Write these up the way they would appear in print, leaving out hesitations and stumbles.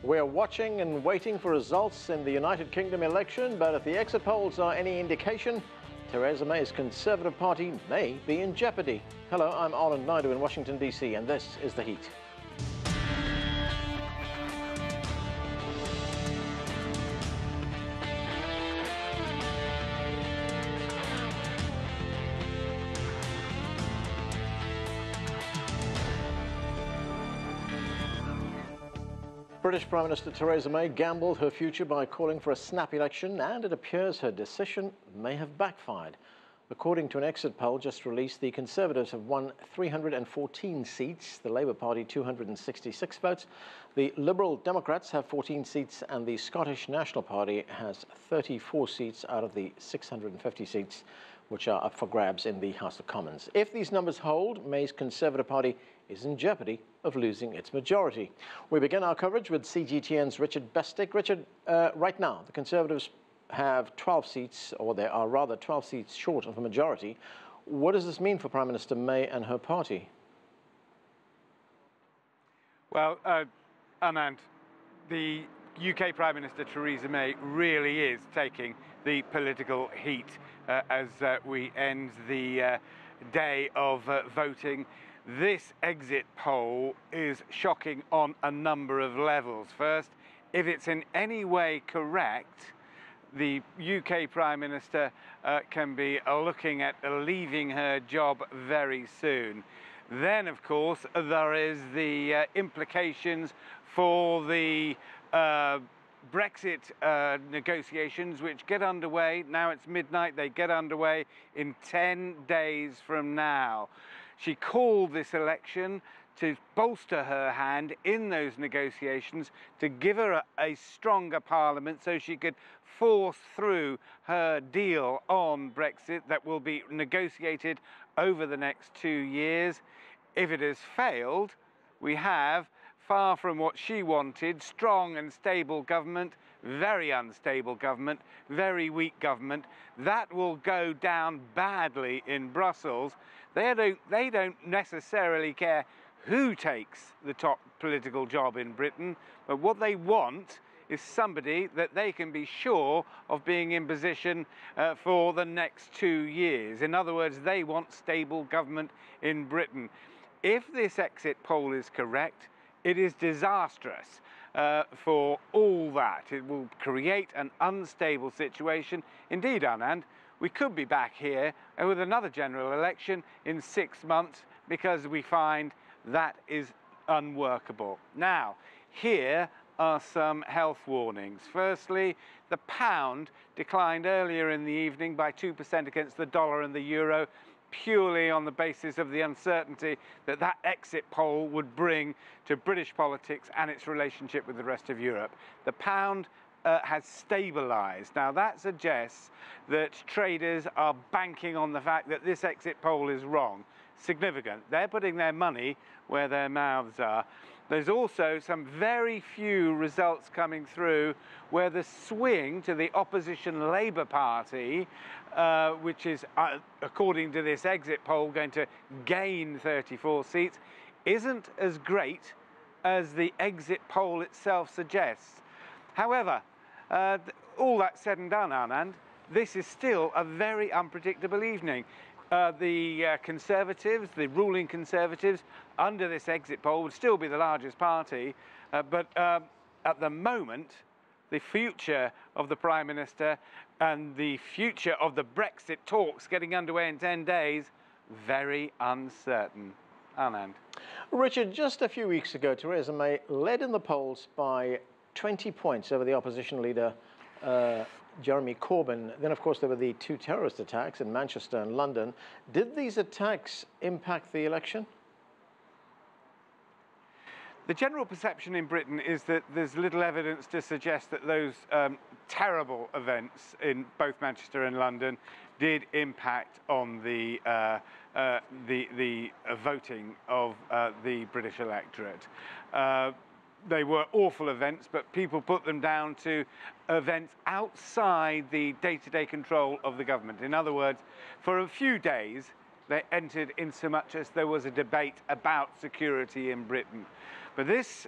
We're watching and waiting for results in the United Kingdom election, but if the exit polls are any indication, Theresa May's Conservative Party may be in jeopardy. Hello, I'm Arlen Naidu in Washington, D.C., and this is The Heat. British Prime Minister Theresa May gambled her future by calling for a snap election, and it appears her decision may have backfired. According to an exit poll just released, the Conservatives have won 314 seats, the Labour Party 266 votes, the Liberal Democrats have 14 seats, and the Scottish National Party has 34 seats out of the 650 seats which are up for grabs in the House of Commons. If these numbers hold, May's Conservative Party is in jeopardy of losing its majority. We begin our coverage with CGTN's Richard Bestic. Richard, right now, the Conservatives have 12 seats, or they are rather 12 seats short of a majority. What does this mean for Prime Minister May and her party? Well, Anand, the UK Prime Minister Theresa May really is taking the political heat as we end the day of voting. This exit poll is shocking on a number of levels. First, if it's in any way correct, the UK Prime Minister can be looking at leaving her job very soon. Then, of course, there is the implications for the Brexit negotiations, which get underway. Now it's midnight, they get underway in 10 days from now. She called this election to bolster her hand in those negotiations, to give her a stronger parliament so she could force through her deal on Brexit that will be negotiated over the next 2 years. If it has failed, we have, far from what she wanted, strong and stable government, very unstable government, very weak government. That will go down badly in Brussels. They don't necessarily care who takes the top political job in Britain, but what they want is somebody that they can be sure of being in position for the next 2 years. In other words, they want stable government in Britain. If this exit poll is correct, it is disastrous for all that. It will create an unstable situation. Indeed, Anand, we could be back here with another general election in 6 months because we find that is unworkable. Now, here are some health warnings. Firstly, the pound declined earlier in the evening by 2% against the dollar and the euro, purely on the basis of the uncertainty that that exit poll would bring to British politics and its relationship with the rest of Europe. The pound has stabilised. Now that suggests that traders are banking on the fact that this exit poll is wrong. Significant. They're putting their money where their mouths are. There's also some very few results coming through where the swing to the opposition Labour Party, which is, according to this exit poll, going to gain 34 seats, isn't as great as the exit poll itself suggests. However, all that said and done, Anand, this is still a very unpredictable evening. The Conservatives, the ruling Conservatives, under this exit poll would still be the largest party, but at the moment, the future of the Prime Minister and the future of the Brexit talks getting underway in 10 days, very uncertain. Anand. Richard, just a few weeks ago, Theresa May led in the polls by 20 points over the opposition leader, Jeremy Corbyn. Then, of course, there were the 2 terrorist attacks in Manchester and London. Did these attacks impact the election? The general perception in Britain is that there's little evidence to suggest that those terrible events in both Manchester and London did impact on the voting of the British electorate. They were awful events, but people put them down to events outside the day-to-day control of the government. In other words, for a few days, they entered in so much as there was a debate about security in Britain. But this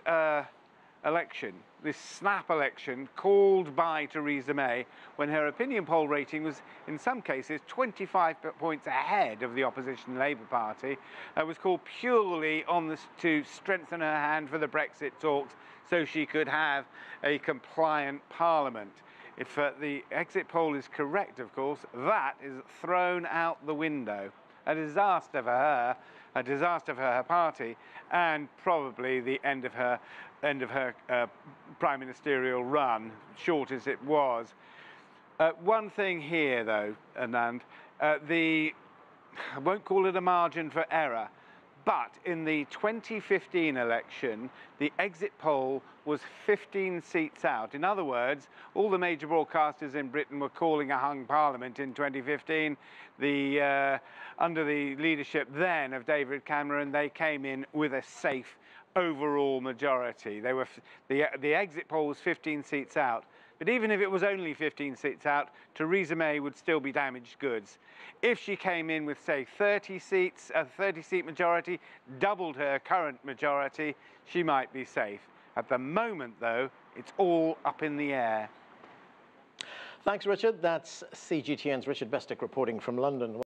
election, this snap election called by Theresa May when her opinion poll rating was in some cases 25 points ahead of the opposition Labour Party, was called purely on this to strengthen her hand for the Brexit talks so she could have a compliant parliament. If the exit poll is correct, of course, that is thrown out the window. A disaster for her, a disaster for her party, and probably the end of her prime ministerial run, short as it was. One thing here, though, Anand, I won't call it a margin for error, but in the 2015 election, the exit poll was 15 seats out. In other words, all the major broadcasters in Britain were calling a hung parliament in 2015. Under the leadership then of David Cameron, they came in with a safe overall majority. The exit poll was 15 seats out. But even if it was only 15 seats out, Theresa May would still be damaged goods. If she came in with, say, 30 seats, a 30-seat majority, doubled her current majority, she might be safe. At the moment, though, it's all up in the air. Thanks, Richard. That's CGTN's Richard Bestic reporting from London.